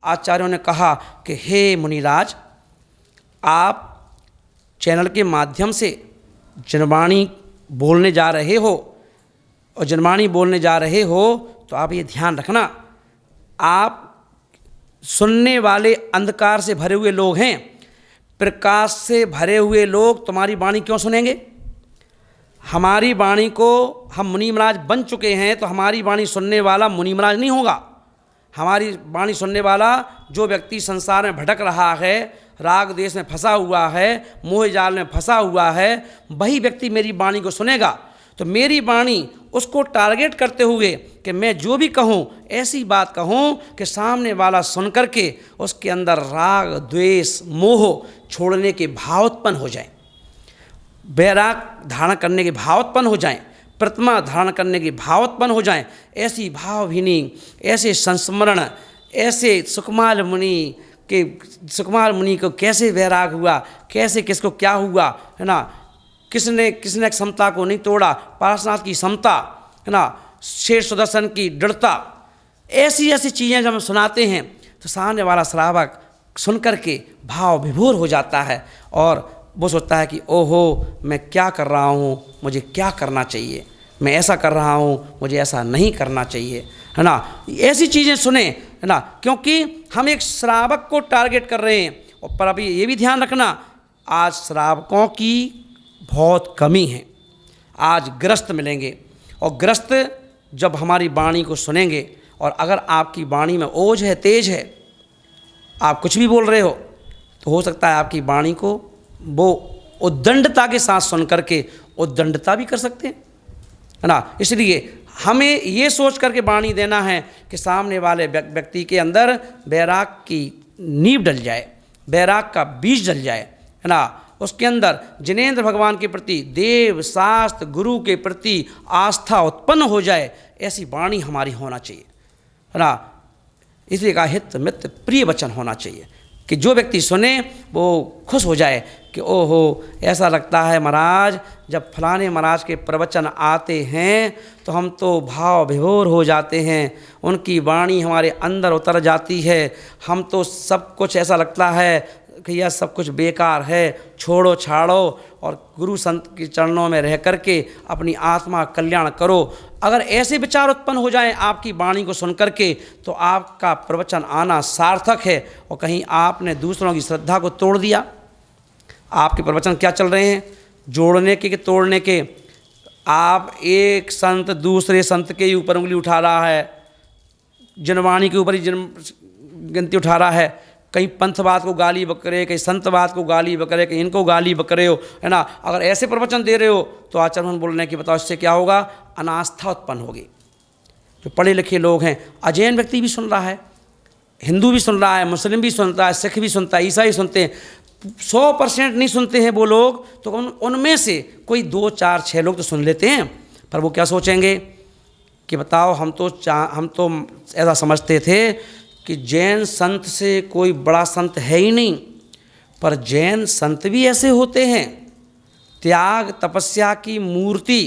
आचार्यों ने कहा कि हे मुनिराज, आप चैनल के माध्यम से जनवाणी बोलने जा रहे हो, और जनवाणी बोलने जा रहे हो तो आप ये ध्यान रखना, आप सुनने वाले अंधकार से भरे हुए लोग हैं, प्रकाश से भरे हुए लोग तुम्हारी वाणी क्यों सुनेंगे? हमारी वाणी को, हम मुनि महाराज बन चुके हैं तो हमारी वाणी सुनने वाला मुनि महाराज नहीं होगा। हमारी वाणी सुनने वाला जो व्यक्ति संसार में भटक रहा है, राग देश में फंसा हुआ है, मोह जाल में फंसा हुआ है, वही व्यक्ति मेरी वाणी को सुनेगा। तो मेरी वाणी उसको टारगेट करते हुए कि मैं जो भी कहूँ ऐसी बात कहूँ कि सामने वाला सुन करके उसके अंदर राग द्वेष मोह छोड़ने के भाव उत्पन्न हो जाएं, वैराग धारण करने के भाव उत्पन्न हो जाएं, प्रतिमा धारण करने के भाव उत्पन्न हो जाएं। ऐसी भावहीनी, ऐसे संस्मरण, ऐसे सुकुमार मुनि को कैसे वैराग हुआ, कैसे किसको क्या हुआ, है ना, किसने क्षमता को नहीं तोड़ा, पार्श्वनाथ की समता, है ना, शेर सुदर्शन की दृढ़ता, ऐसी ऐसी चीज़ें जब हम सुनाते हैं तो सामने वाला श्रावक सुन करके भाव विभोर हो जाता है और वो सोचता है कि ओहो, मैं क्या कर रहा हूँ, मुझे क्या करना चाहिए, मैं ऐसा कर रहा हूँ, मुझे ऐसा नहीं करना चाहिए, है ना। ऐसी चीज़ें सुने, है ना, क्योंकि हम एक श्रावक को टारगेट कर रहे हैं। और पर अभी ये भी ध्यान रखना, आज श्रावकों की बहुत कमी है। आज ग्रस्त मिलेंगे, और ग्रस्त जब हमारी वाणी को सुनेंगे, और अगर आपकी वाणी में ओज है, तेज है, आप कुछ भी बोल रहे हो, तो हो सकता है आपकी वाणी को वो उद्दंडता के साथ सुन करके उद्दंडता भी कर सकते हैं, है ना। इसलिए हमें ये सोच करके वाणी देना है कि सामने वाले व्यक्ति के अंदर वैराग की नींव डल जाए, वैराग का बीज डल जाए, है ना, उसके अंदर जिनेंद्र भगवान के प्रति, देव शास्त्र गुरु के प्रति आस्था उत्पन्न हो जाए। ऐसी वाणी हमारी होना चाहिए, है ना। इसलिए का हित मित्र प्रिय वचन होना चाहिए कि जो व्यक्ति सुने वो खुश हो जाए कि ओहो, ऐसा लगता है महाराज जब फलाने महाराज के प्रवचन आते हैं तो हम तो भाव विभोर हो जाते हैं, उनकी वाणी हमारे अंदर उतर जाती है, हम तो सब कुछ ऐसा लगता है कि यह सब कुछ बेकार है, छोड़ो छाड़ो और गुरु संत के चरणों में रह करके अपनी आत्मा कल्याण करो। अगर ऐसे विचार उत्पन्न हो जाएं आपकी वाणी को सुन करके, तो आपका प्रवचन आना सार्थक है, और कहीं आपने दूसरों की श्रद्धा को तोड़ दिया। आपके प्रवचन क्या चल रहे हैं? जोड़ने के तोड़ने के। आप एक संत दूसरे संत के ऊपर उंगली उठा रहा है, जनवाणी के ऊपर ही गिनती उठा रहा है, कहीं पंथवाद को गाली बकरे, कहीं संतवाद को गाली बकरे, कहीं इनको गाली बकरे हो, है ना। अगर ऐसे प्रवचन दे रहे हो तो आचरण बोलने की बताओ, इससे क्या होगा? अनास्था उत्पन्न होगी। जो पढ़े लिखे लोग हैं, अजैन व्यक्ति भी सुन रहा है, हिंदू भी सुन रहा है, मुस्लिम भी सुनता है, सिख भी सुनता है, ईसाई सुनते हैं, 100% नहीं सुनते हैं वो लोग, तो उनमें से कोई 2 4 6 लोग तो सुन लेते हैं। पर वो क्या सोचेंगे कि बताओ, हम तो ऐसा समझते थे कि जैन संत से कोई बड़ा संत है ही नहीं, पर जैन संत भी ऐसे होते हैं, त्याग तपस्या की मूर्ति,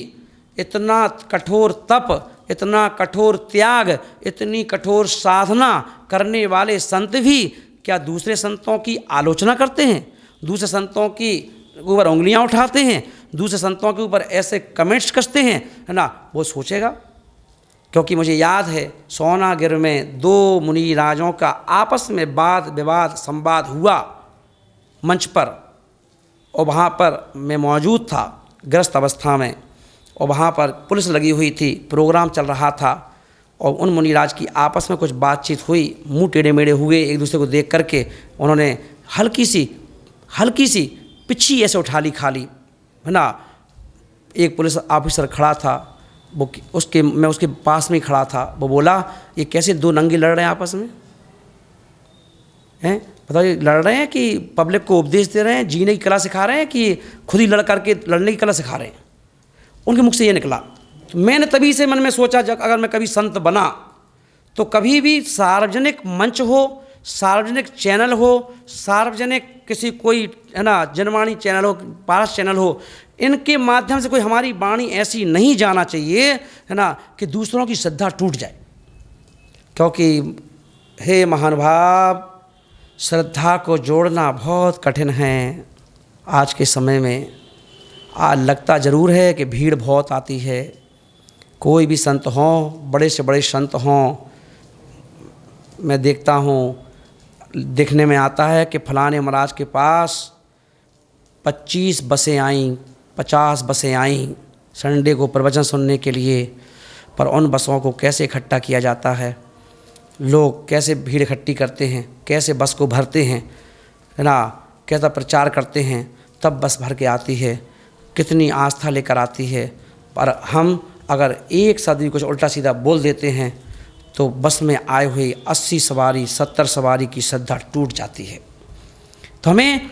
इतना कठोर तप, इतना कठोर त्याग, इतनी कठोर साधना करने वाले संत भी क्या दूसरे संतों की आलोचना करते हैं, दूसरे संतों की ऊपर उंगलियां उठाते हैं, दूसरे संतों के ऊपर ऐसे कमेंट्स कसते हैं, है ना। वो सोचेगा, क्योंकि मुझे याद है सोनागिर में 2 मुनि राजों का आपस में वाद विवाद संवाद हुआ मंच पर, और वहाँ पर मैं मौजूद था ग्रस्त अवस्था में, और वहाँ पर पुलिस लगी हुई थी, प्रोग्राम चल रहा था, और उन मुनिराज की आपस में कुछ बातचीत हुई, मुंह टेढ़े मेढ़े हुए एक दूसरे को देख करके, उन्होंने हल्की सी पिछी ऐसे उठा ली खाली, है ना। एक पुलिस ऑफिसर खड़ा था, मैं उसके पास में ही खड़ा था, वो बोला, ये कैसे 2 नंगे लड़ रहे हैं आपस में, हैं? बताओ, ये लड़ रहे हैं कि पब्लिक को उपदेश दे रहे हैं, जीने की कला सिखा रहे हैं, कि खुद ही लड़ करके लड़ने की कला सिखा रहे हैं? उनके मुख से ये निकला। तो मैंने तभी से मन में सोचा, जब अगर मैं कभी संत बना तो कभी भी सार्वजनिक मंच हो, सार्वजनिक चैनल हो, सार्वजनिक किसी कोई, है ना, जनवाणी चैनल हो, पारस चैनल हो, इनके माध्यम से कोई हमारी वाणी ऐसी नहीं जाना चाहिए, है ना, कि दूसरों की श्रद्धा टूट जाए। क्योंकि हे महानुभाव, श्रद्धा को जोड़ना बहुत कठिन है आज के समय में। आज लगता ज़रूर है कि भीड़ बहुत आती है, कोई भी संत हों, बड़े से बड़े संत हों, मैं देखता हूँ, देखने में आता है कि फलाने महाराज के पास 25 बसें आईं, 50 बसें आईं संडे को प्रवचन सुनने के लिए। पर उन बसों को कैसे इकट्ठा किया जाता है, लोग कैसे भीड़ इकट्ठी करते हैं, कैसे बस को भरते हैं, है ना, कैसा प्रचार करते हैं, तब बस भर के आती है, कितनी आस्था लेकर आती है। पर हम अगर एक शब्द भी कुछ उल्टा सीधा बोल देते हैं तो बस में आए हुए 80 सवारी 70 सवारी की श्रद्धा टूट जाती है। तो हमें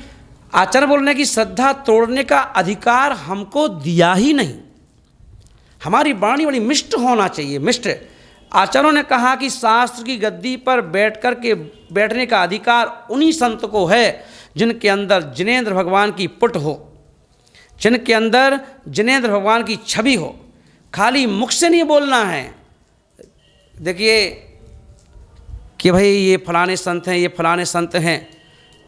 आचार्य बोलने की श्रद्धा तोड़ने का अधिकार हमको दिया ही नहीं। हमारी वाणी बड़ी मिष्ट होना चाहिए, मिष्ट। आचार्यों ने कहा कि शास्त्र की गद्दी पर बैठने का अधिकार उन्हीं संत को है जिनके अंदर जिनेंद्र भगवान की पुट हो, जिनके अंदर जिनेंद्र भगवान की छवि हो। खाली मुख से नहीं बोलना है, देखिए कि भाई ये फलाने संत हैं, ये फलाने संत हैं,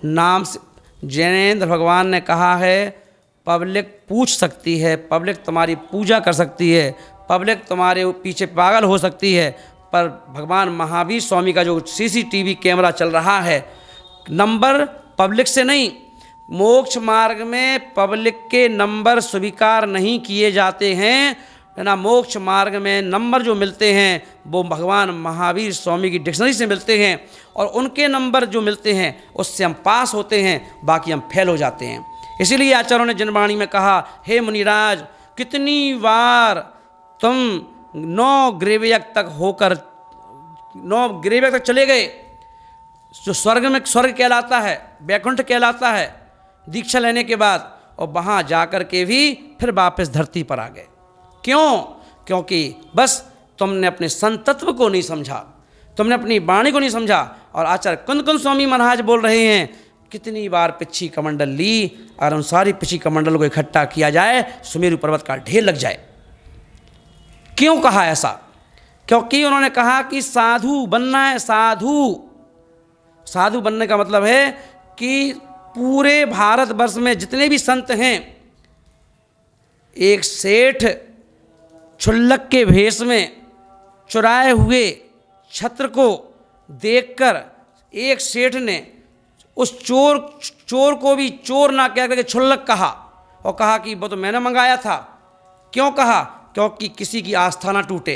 नाम से। जिनेंद्र भगवान ने कहा है पब्लिक पूछ सकती है, पब्लिक तुम्हारी पूजा कर सकती है, पब्लिक तुम्हारे पीछे पागल हो सकती है, पर भगवान महावीर स्वामी का जो CCTV कैमरा चल रहा है, नंबर पब्लिक से नहीं। मोक्ष मार्ग में पब्लिक के नंबर स्वीकार नहीं किए जाते हैं, है ना। मोक्ष मार्ग में नंबर जो मिलते हैं वो भगवान महावीर स्वामी की डिक्शनरी से मिलते हैं, और उनके नंबर जो मिलते हैं उससे हम पास होते हैं, बाकी हम फेल हो जाते हैं। इसीलिए आचार्यों ने जनवाणी में कहा, हे मुनिराज, कितनी बार तुम 9 ग्रेवयज्ञ तक होकर 9 ग्रेवयज्ञ तक चले गए, जो स्वर्ग में स्वर्ग कहलाता है, वैकुंठ कहलाता है, दीक्षा लेने के बाद, और वहाँ जाकर के भी फिर वापस धरती पर आ गए। क्यों? क्योंकि बस तुमने अपने संतत्व को नहीं समझा, तुमने अपनी वाणी को नहीं समझा। और आचार्य कुंद कुंद स्वामी महाराज बोल रहे हैं, कितनी बार पिछी कमंडल ली, और उन सारी पिछी कमंडल को इकट्ठा किया जाए, सुमेरु पर्वत का ढेर लग जाए। क्यों कहा ऐसा? क्योंकि उन्होंने कहा कि साधु बनना है। साधु बनने का मतलब है कि पूरे भारतवर्ष में जितने भी संत हैं, एक सेठ क्षुल्लक के भेष में चुराए हुए छत्र को देखकर एक सेठ ने उस चोर को भी चोर ना कह करके क्षुल्लक कहा, और कहा कि वो तो मैंने मंगाया था। क्यों कहा? क्योंकि किसी की आस्था ना टूटे।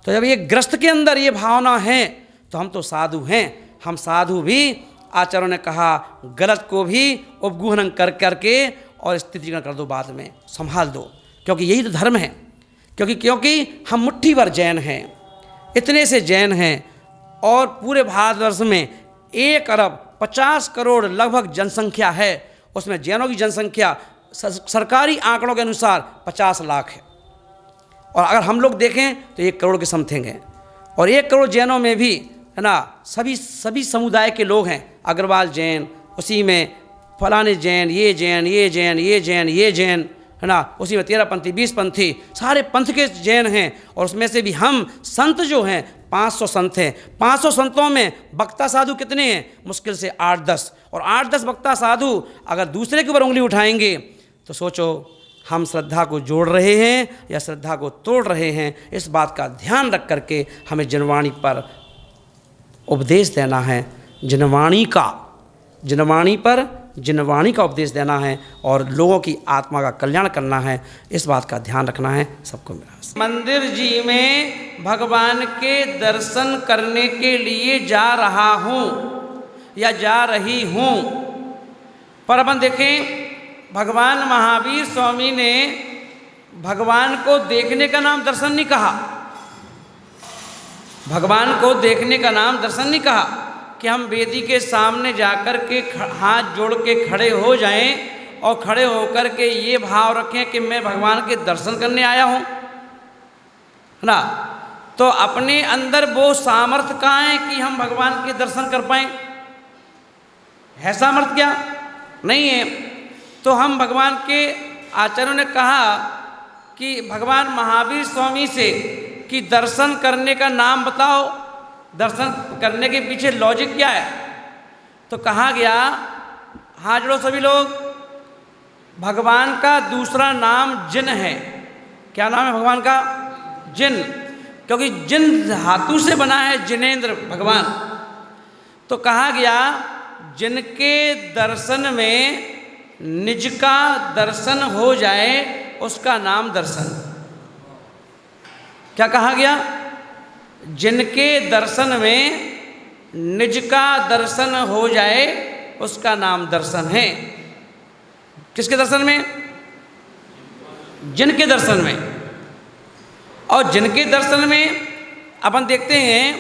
तो जब ये ग्रस्त के अंदर ये भावना है तो हम तो साधु हैं। हम साधु भी, आचार्यों ने कहा, गलत को भी उपगूहन कर करके और स्थितिकरण कर दो, बाद में संभाल दो, क्योंकि यही तो धर्म है। क्योंकि हम मुट्ठी भर जैन हैं, इतने से जैन हैं, और पूरे भारतवर्ष में 1 अरब 50 करोड़ लगभग जनसंख्या है। उसमें जैनों की जनसंख्या सरकारी आंकड़ों के अनुसार 50 लाख है, और अगर हम लोग देखें तो 1 करोड़ के समथिंग हैं। और 1 करोड़ जैनों में भी, है ना, सभी समुदाय के लोग हैं। अग्रवाल जैन, उसी में फलाने जैन, ये जैन, ये जैन, ये जैन, ये जैन, है ना, उसी में 13 पंथी, 20 पंथी, सारे पंथ के जैन हैं। और उसमें से भी हम संत जो हैं 500 संत हैं। 500 संतों में वक्ता साधु कितने हैं? मुश्किल से 8-10। और 8-10 वक्ता साधु अगर दूसरे के ऊपर उंगली उठाएंगे तो सोचो हम श्रद्धा को जोड़ रहे हैं या श्रद्धा को तोड़ रहे हैं। इस बात का ध्यान रख करके हमें जनवाणी पर उपदेश देना है, जिनवाणी का उपदेश देना है, और लोगों की आत्मा का कल्याण करना है। इस बात का ध्यान रखना है सबको। मेरा मंदिर जी में भगवान के दर्शन करने के लिए जा रहा हूँ या जा रही हूँ, पर अपन देखें, भगवान महावीर स्वामी ने भगवान को देखने का नाम दर्शन नहीं कहा। भगवान को देखने का नाम दर्शन नहीं कहा कि हम वेदी के सामने जाकर के हाथ जोड़ के खड़े हो जाएं और खड़े होकर के ये भाव रखें कि मैं भगवान के दर्शन करने आया हूँ, है ना। तो अपने अंदर वो सामर्थ्य कहाँ है कि हम भगवान के दर्शन कर पाएँ? है सामर्थ्य क्या? नहीं है। तो हम भगवान के, आचार्यों ने कहा कि भगवान महावीर स्वामी से कि दर्शन करने का नाम बताओ, दर्शन करने के पीछे लॉजिक क्या है? तो कहा गया, हाथ जोड़ो सभी लोग, भगवान का दूसरा नाम जिन है। क्या नाम है भगवान का? जिन। क्योंकि जिन धातु से बना है जिनेंद्र भगवान। तो कहा गया जिनके दर्शन में निज का दर्शन हो जाए उसका नाम दर्शन। क्या कहा गया? जिनके दर्शन में निज का दर्शन हो जाए उसका नाम दर्शन है। किसके दर्शन में? जिनके दर्शन में। और जिनके दर्शन में अपन देखते हैं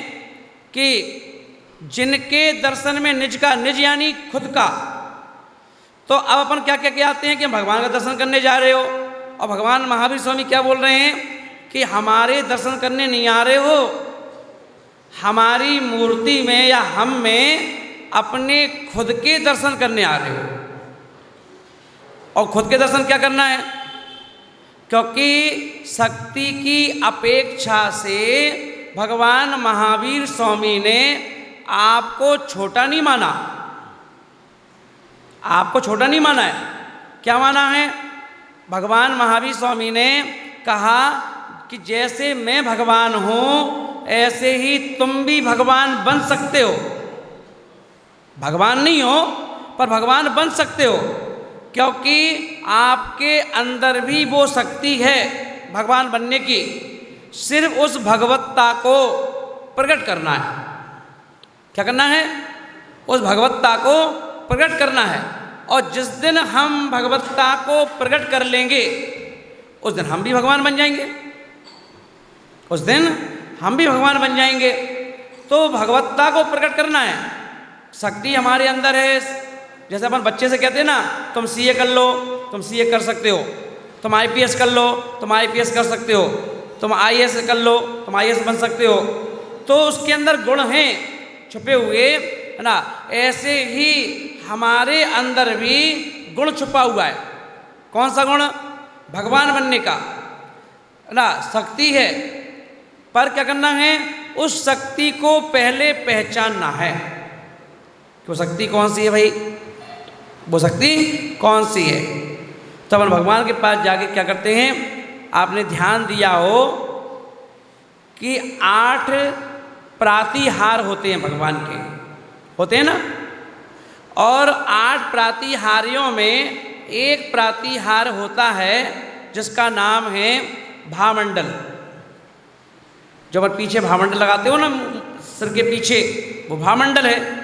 कि जिनके दर्शन में निज का, निज यानी खुद का। तो अब अपन क्या क्या कहते हैं कि भगवान का दर्शन करने जा रहे हो, और भगवान महावीर स्वामी क्या बोल रहे हैं कि हमारे दर्शन करने नहीं आ रहे हो, हमारी मूर्ति में या हम में अपने खुद के दर्शन करने आ रहे हो। और खुद के दर्शन क्या करना है? क्योंकि शक्ति की अपेक्षा से भगवान महावीर स्वामी ने आपको छोटा नहीं माना। आपको छोटा नहीं माना है। क्या माना है? भगवान महावीर स्वामी ने कहा कि जैसे मैं भगवान हूँ ऐसे ही तुम भी भगवान बन सकते हो। भगवान नहीं हो पर भगवान बन सकते हो, क्योंकि आपके अंदर भी वो शक्ति है भगवान बनने की। सिर्फ उस भगवत्ता को प्रकट करना है। क्या करना है? उस भगवत्ता को प्रकट करना है। और जिस दिन हम भगवत्ता को प्रकट कर लेंगे उस दिन हम भी भगवान बन जाएंगे। उस दिन हम भी भगवान बन जाएंगे। तो भगवत्ता को प्रकट करना है। शक्ति हमारे अंदर है। जैसे अपन बच्चे से कहते हैं ना, तुम सीए कर लो, तुम सीए कर सकते हो। तुम आईपीएस कर लो, तुम आईपीएस कर सकते हो। तुम आईएएस कर लो, तुम आईएएस बन सकते हो। तो उसके अंदर गुण हैं छुपे हुए, है ना। ऐसे ही हमारे अंदर भी गुण छुपा हुआ है। कौन सा गुण? भगवान बनने का, है ना। शक्ति है, पर क्या करना है? उस शक्ति को पहले पहचानना है। वो शक्ति कौन सी है भाई? वो शक्ति कौन सी है? तो अपन भगवान के पास जाके क्या करते हैं? आपने ध्यान दिया हो कि 8 प्रातिहार होते हैं भगवान के, होते हैं ना। और 8 प्रातिहारियों में एक प्रातिहार होता है जिसका नाम है भामंडल। जब आप पीछे भामंडल लगाते हो ना सिर के पीछे, वो भामंडल है।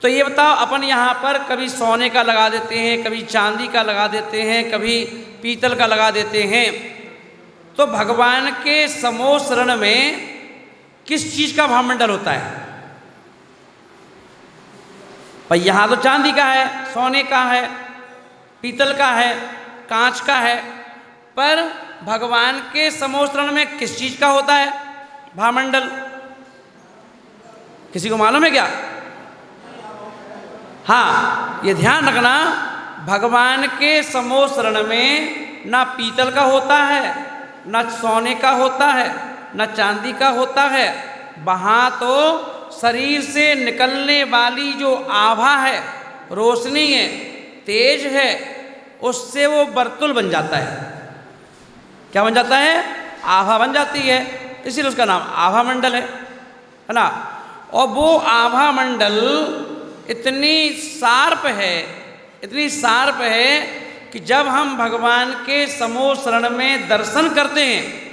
तो ये बताओ, अपन यहाँ पर कभी सोने का लगा देते हैं, कभी चांदी का लगा देते हैं, कभी पीतल का लगा देते हैं। तो भगवान के समोसरण में किस चीज़ का भामंडल होता है? भाई यहाँ तो चांदी का है, सोने का है, पीतल का है, कांच का है। पर भगवान के समोसरण में किस चीज़ का होता है भामंडल? किसी को मालूम है क्या? हाँ, ये ध्यान रखना, भगवान के समोसरण में ना पीतल का होता है, ना सोने का होता है, ना चांदी का होता है। वहाँ तो शरीर से निकलने वाली जो आभा है, रोशनी है, तेज है, उससे वो वर्तुल बन जाता है। क्या बन जाता है? आभा बन जाती है। इसीलिए उसका नाम आभा मंडल है ना। और वो आभा मंडल इतनी शार्प है, इतनी शार्प है कि जब हम भगवान के समोसरण में दर्शन करते हैं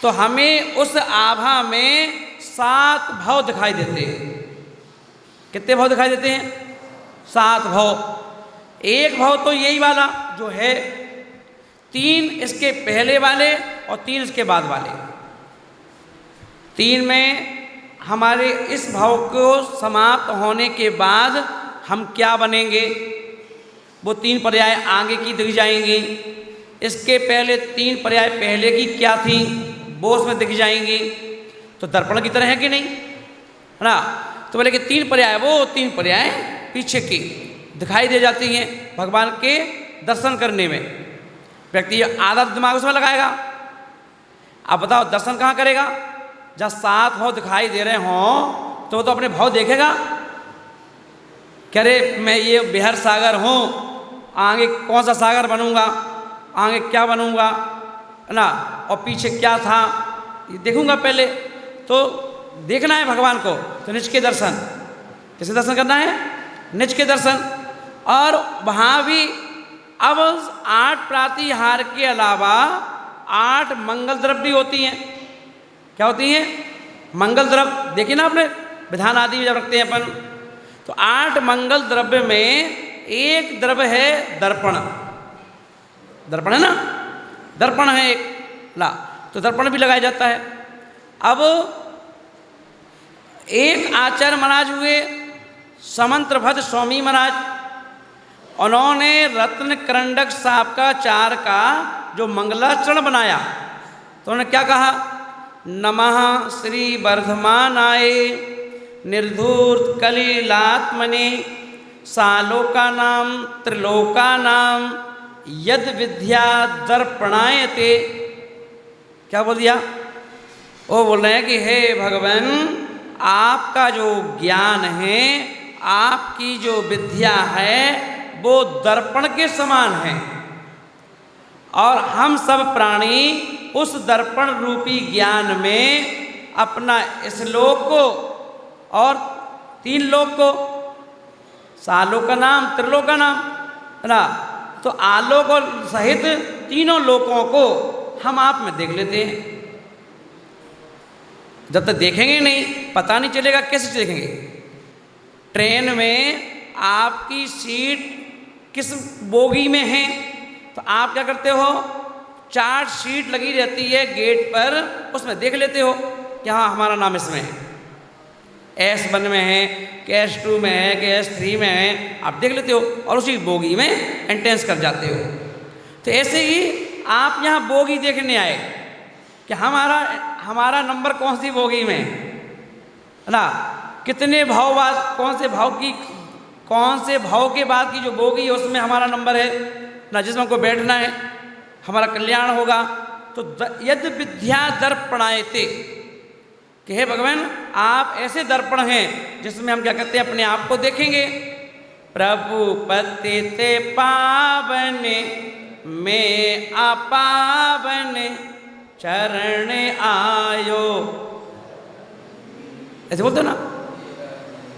तो हमें उस आभा में 7 भाव दिखाई देते हैं। कितने भाव दिखाई देते हैं? 7 भाव। एक भाव तो यही वाला जो है, 3 इसके पहले वाले और 3 इसके बाद वाले। 3 में हमारे इस भाव को समाप्त होने के बाद हम क्या बनेंगे, वो 3 पर्याय आगे की दिख जाएंगी। इसके पहले 3 पर्याय पहले की क्या थी वो उसमें दिख जाएंगी। तो दर्पण की तरह है कि नहीं, है ना। तो बोले कि 3 पर्याय वो, 3 पर्याय पीछे की दिखाई दे जाती हैं भगवान के दर्शन करने में। व्यक्ति आधा दिमाग उसमें लगाएगा। अब बताओ दर्शन कहाँ करेगा? जब 7 भाव दिखाई दे रहे हों तो वो तो अपने भाव देखेगा। कह रे मैं ये बिहार सागर हूँ, आगे कौन सा सागर बनूंगा, आगे क्या बनूंगा, है ना, और पीछे क्या था, ये देखूंगा पहले। तो देखना है भगवान को तो निज के दर्शन, किसके दर्शन करना है, निज के दर्शन। और वहाँ भी अब 8 प्रातिहार के अलावा 8 मंगल द्रव्य होती हैं। क्या होती हैं, मंगल द्रव्य। देखिए ना आपने विधान आदि जब रखते हैं अपन, तो 8 मंगल द्रव्य में एक द्रव्य है दर्पण। दर्पण है ना, दर्पण है एक ला, तो दर्पण भी लगाया जाता है। अब एक आचार्य महाराज हुए समंत्रभद्र स्वामी महाराज, उन्होंने रत्न करंडक साहब का चार का जो मंगलाचरण बनाया तो उन्होंने क्या कहा, नमः श्री वर्धमानाय निर्धूर्त कलिलात्मने सालोकानाम त्रिलोकानाम यद विद्या दर्पणायते। क्या बोल दिया, वो बोल रहे हैं कि हे भगवान, आपका जो ज्ञान है, आपकी जो विद्या है वो दर्पण के समान है, और हम सब प्राणी उस दर्पण रूपी ज्ञान में अपना इस लोक को और 3 लोक को, सालों का नाम त्रिलोक का नाम, है ना, तो आलोक और सहित तीनों लोकों को हम आप में देख लेते हैं। जब तक देखेंगे नहीं पता नहीं चलेगा, कैसे देखेंगे। ट्रेन में आपकी सीट किस बोगी में है तो आप क्या करते हो, 4 सीट लगी रहती है गेट पर, उसमें देख लेते हो कि हाँ हमारा नाम इसमें है, S1 में है कि S2 में है कि S3 में है, आप देख लेते हो और उसी बोगी में एंट्रेंस कर जाते हो। तो ऐसे ही आप यहाँ बोगी देखने आए कि हमारा नंबर कौन सी बोगी में है ना, कितने भाव बाद, कौन से भाव के बाद की जो बोगी है उसमें हमारा नंबर है ना, जिसमें हमको बैठना है, हमारा कल्याण होगा। तो यद विद्या दर्पणायते, कि हे भगवान आप ऐसे दर्पण हैं जिसमें हम क्या करते हैं, अपने आप को देखेंगे। प्रभु पति ते पावन में अपावन चरण आयो, ऐसे बोलते ना।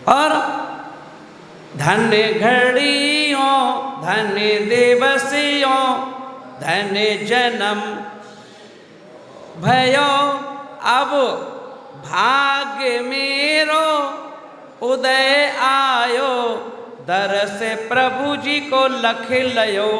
और धन्य घड़ियों धन्य दिवसियों धन्य जन्म भयो, अब भाग्य मेरो उदय आयो, दरस प्रभु जी को लख लयो।